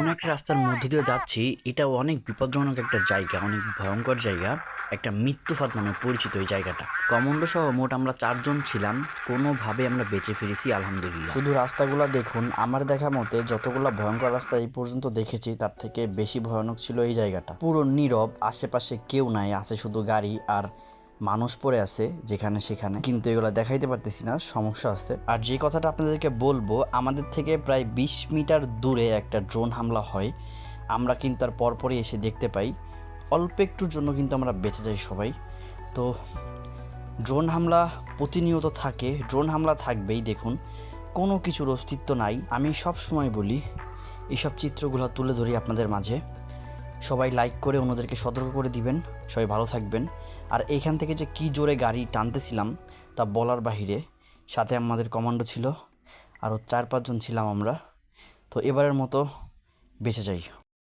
এমন একটা রাস্তার মধ্য দিয়ে যাচ্ছি, এটা অনেক বিপজ্জনক একটা জায়গা, অনেক ভয়ঙ্কর জায়গা। একটা মৃত্যুফাত নামে পরিচিত এই জায়গাটা। কমান্ডো সহ মোট আমরা 4 জন ছিলাম, কোনোভাবে আমরা বেঁচে ফিরেছি আলহামদুলিল্লাহ। শুধু রাস্তাগুলো দেখুন, আমার দেখা মতে যতগুলো ভয়ঙ্কর রাস্তা এই পর্যন্ত দেখেছি তার থেকে বেশি ভয়ানক ছিল এই জায়গাটা। পুরো নীরব, আশেপাশে কেউ নাই, আছে শুধু গাড়ি আর মানুষ পড়ে আছে যেখানে সেখানে, কিন্তু এগুলো দেখাইতে পারতেছি না, সমস্যা আছে। আর যে কথাটা আপনাদেরকে বলবো, আমাদের থেকে প্রায় 20 মিটার দূরে একটা ড্রোন হামলা হয়, আমরা কিন্তু তার পরপরই এসে দেখতে পাই। অল্প একটুর জন্য কিন্তু আমরা বেঁচে যাই সবাই। তো ড্রোন হামলা প্রতিনিয়ত থাকে, ড্রোন হামলা থাকবেই। দেখুন, কোনো কিছুর অস্তিত্ব নাই। আমি সব সময় বলি, এইসব চিত্রগুলো তুলে ধরি আপনাদের মাঝে। সবাই লাইক করে অন্যদেরকে সতর্ক করে দিবেন। সবাই ভালো থাকবেন। আর এইখান থেকে যে কী জোরে গাড়ি টানতেছিলাম তা বলার বাহিরে। সাথে আমাদের কমান্ডো ছিল, আরও 4-5 জন ছিলাম আমরা। তো এবারের মতো বেঁচে যাই।